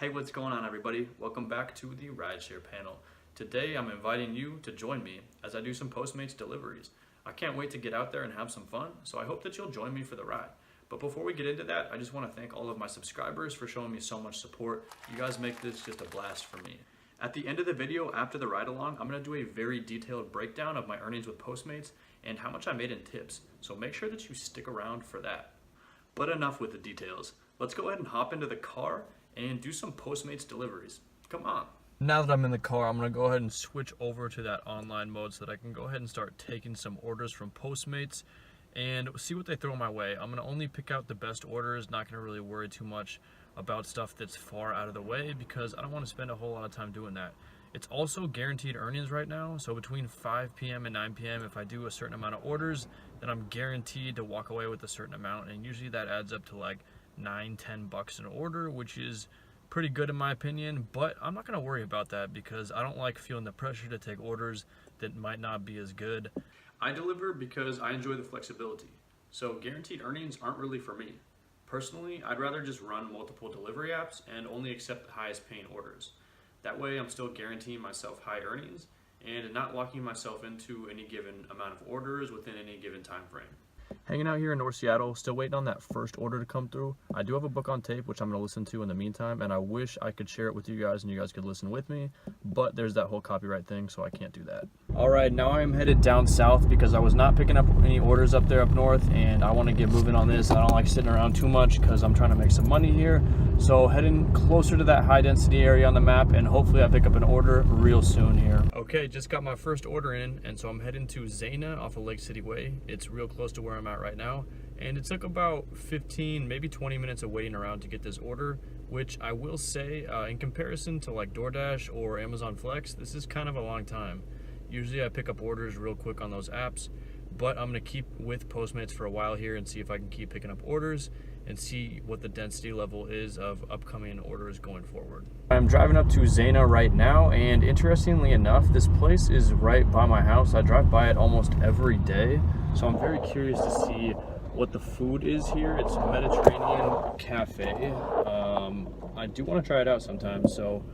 Hey, what's going on everybody? Welcome back to the rideshare panel. Today I'm inviting you to join me as I do some Postmates deliveries. I can't wait to get out there and have some fun, so I hope that you'll join me for the ride. But before we get into that, I just want to thank all of my subscribers for showing me so much support. You guys make this just a blast for me. At the end of the video, after the ride along, I'm going to do a very detailed breakdown of my earnings with Postmates and how much I made in tips, so make sure that you stick around for that. But enough with the details. Let's go ahead and hop into the car and do some Postmates deliveries. Come on. Now that I'm in the car, I'm gonna go ahead and switch over to that online mode so that I can go ahead and start taking some orders from Postmates and see what they throw my way. I'm gonna only pick out the best orders, not gonna really worry too much about stuff that's far out of the way because I don't wanna spend a whole lot of time doing that. It's also guaranteed earnings right now, so between 5 p.m. and 9 p.m. if I do a certain amount of orders, then I'm guaranteed to walk away with a certain amount, and usually that adds up to like $9-10 an order, which is pretty good in my opinion, but I'm not going to worry about that because I don't like feeling the pressure to take orders that might not be as good. I deliver because I enjoy the flexibility, so guaranteed earnings aren't really for me. Personally, I'd rather just run multiple delivery apps and only accept the highest paying orders. That way I'm still guaranteeing myself high earnings and not locking myself into any given amount of orders within any given time frame. Hanging out here in North Seattle, still waiting on that first order to come through. I do have a book on tape, which I'm going to listen to in the meantime, and I wish I could share it with you guys and you guys could listen with me, but there's that whole copyright thing, so I can't do that. All right, now I am headed down south because I was not picking up any orders up there up north, and I want to get moving on this. I don't like sitting around too much because I'm trying to make some money here. So heading closer to that high density area on the map, and hopefully I pick up an order real soon here. Okay, just got my first order in, and so I'm heading to Zana off of Lake City Way. It's real close to where I'm at right now, and it took about 15, maybe 20 minutes of waiting around to get this order, which I will say, in comparison to like DoorDash or Amazon Flex, this is kind of a long time. Usually I pick up orders real quick on those apps, but I'm gonna keep with Postmates for a while here and see if I can keep picking up orders and see what the density level is of upcoming orders going forward. I'm driving up to Zana right now, and interestingly enough, this place is right by my house. I drive by it almost every day, so I'm very curious to see what the food is here. It's Mediterranean Cafe. I do want to try it out sometime, so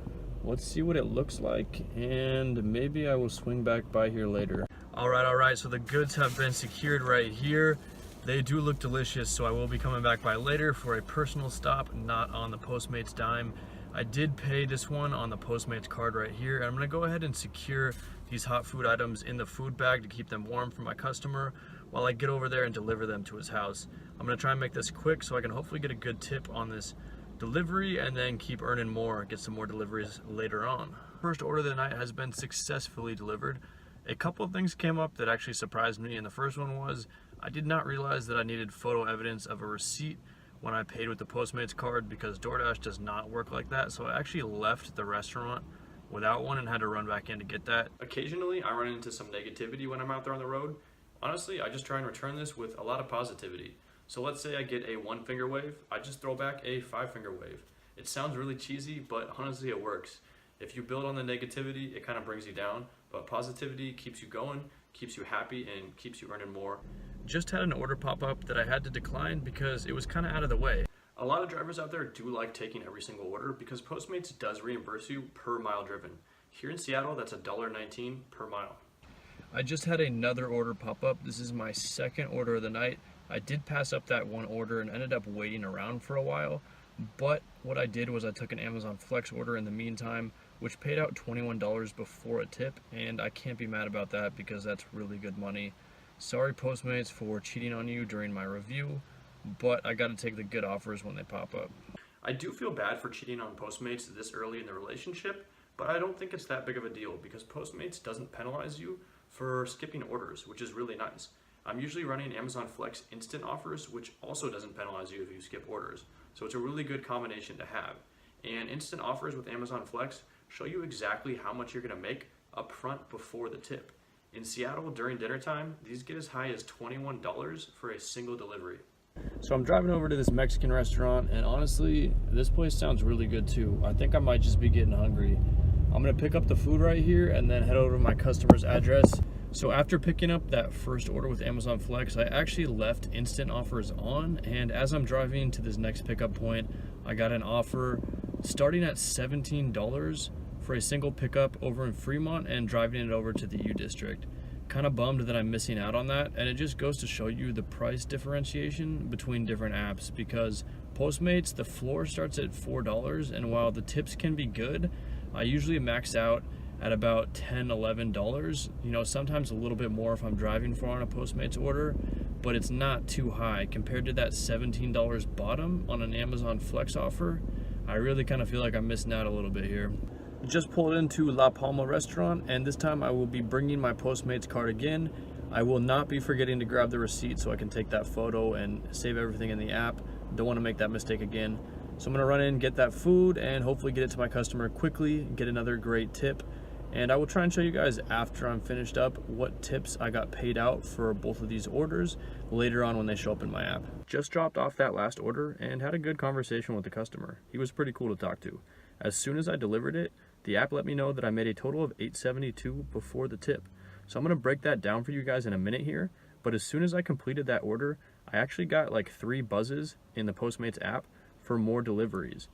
let's see what it looks like, and maybe I will swing back by here later. All right, so the goods have been secured right here. They do look delicious, so I will be coming back by later for a personal stop, not on the Postmates dime. I did pay this one on the Postmates card right here, and I'm gonna go ahead and secure these hot food items in the food bag to keep them warm for my customer while I get over there and deliver them to his house. I'm gonna try and make this quick so I can hopefully get a good tip on this delivery and then keep earning more, get some more deliveries later on. First order of the night has been successfully delivered. A couple of things came up that actually surprised me, and the first one was I did not realize that I needed photo evidence of a receipt when I paid with the Postmates card because DoorDash does not work like that, so I actually left the restaurant without one and had to run back in to get that. Occasionally I run into some negativity when I'm out there on the road. Honestly, I just try and return this with a lot of positivity. So let's say I get a 1-finger wave, I just throw back a 5-finger wave. It sounds really cheesy, but honestly it works. If you build on the negativity, it kind of brings you down, but positivity keeps you going, keeps you happy, and keeps you earning more. Just had an order pop up that I had to decline because it was kind of out of the way. A lot of drivers out there do like taking every single order because Postmates does reimburse you per mile driven. Here in Seattle, that's $1.19 per mile. I just had another order pop up. This is my second order of the night. I did pass up that one order and ended up waiting around for a while, but what I did was I took an Amazon Flex order in the meantime, which paid out $21 before a tip, and I can't be mad about that because that's really good money. Sorry Postmates for cheating on you during my review, but I gotta take the good offers when they pop up. I do feel bad for cheating on Postmates this early in the relationship, but I don't think it's that big of a deal because Postmates doesn't penalize you for skipping orders, which is really nice. I'm usually running Amazon Flex instant offers, which also doesn't penalize you if you skip orders. So it's a really good combination to have. And instant offers with Amazon Flex show you exactly how much you're gonna make up front before the tip. In Seattle, during dinner time, these get as high as $21 for a single delivery. So I'm driving over to this Mexican restaurant, and honestly, this place sounds really good too. I think I might just be getting hungry. I'm gonna pick up the food right here and then head over to my customer's address. So after picking up that first order with Amazon Flex, I actually left instant offers on, and as I'm driving to this next pickup point, I got an offer starting at $17 for a single pickup over in Fremont and driving it over to the U District. Kind of bummed that I'm missing out on that, and it just goes to show you the price differentiation between different apps, because Postmates, the floor starts at $4, and while the tips can be good, I usually max out at about $10, $11. You know, sometimes a little bit more if I'm driving far on a Postmates order, but it's not too high compared to that $17 bottom on an Amazon Flex offer. I really kind of feel like I'm missing out a little bit here. Just pulled into La Palma restaurant, and this time I will be bringing my Postmates card again. I will not be forgetting to grab the receipt so I can take that photo and save everything in the app. Don't want to make that mistake again. So I'm gonna run in, get that food, and hopefully get it to my customer quickly, get another great tip. And I will try and show you guys after I'm finished up what tips I got paid out for both of these orders later on when they show up in my app. Just dropped off that last order and had a good conversation with the customer. He was pretty cool to talk to. As soon as I delivered it, the app let me know that I made a total of $872 before the tip. So I'm gonna break that down for you guys in a minute here, but as soon as I completed that order, I actually got like 3 buzzes in the Postmates app for more deliveries.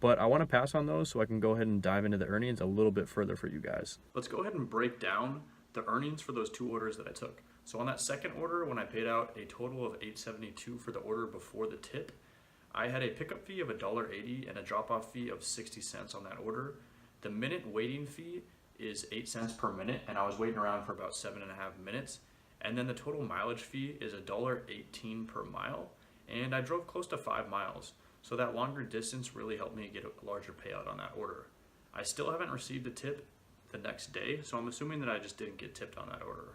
But I wanna pass on those so I can go ahead and dive into the earnings a little bit further for you guys. Let's go ahead and break down the earnings for those 2 orders that I took. So on that second order, when I paid out a total of $872 for the order before the tip, I had a pickup fee of $1.80 and a drop-off fee of 60 cents on that order. The minute waiting fee is 8 cents per minute, and I was waiting around for about 7.5 minutes. And then the total mileage fee is $1.18 per mile, and I drove close to 5 miles. So that longer distance really helped me get a larger payout on that order. I still haven't received a tip the next day, so I'm assuming that I just didn't get tipped on that order.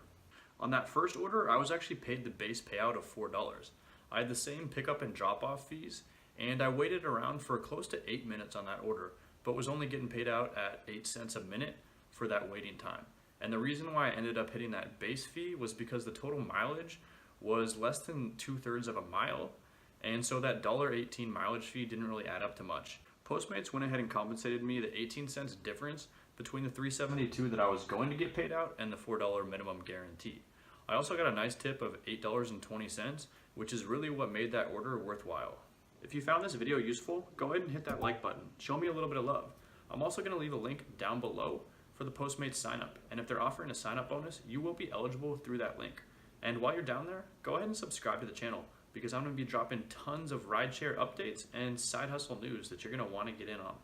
On that first order, I was actually paid the base payout of $4. I had the same pickup and drop-off fees, and I waited around for close to 8 minutes on that order, but was only getting paid out at 8 cents a minute for that waiting time. And the reason why I ended up hitting that base fee was because the total mileage was less than 2/3 of a mile, and so that $1.18 mileage fee didn't really add up to much. Postmates went ahead and compensated me the 18 cents difference between the $3.72 that I was going to get paid out and the $4 minimum guarantee. I also got a nice tip of $8.20, which is really what made that order worthwhile. If you found this video useful, go ahead and hit that like button. Show me a little bit of love. I'm also going to leave a link down below for the Postmates sign up. And if they're offering a sign up bonus, you will be eligible through that link. And while you're down there, go ahead and subscribe to the channel, because I'm going to be dropping tons of rideshare updates and side hustle news that you're going to want to get in on.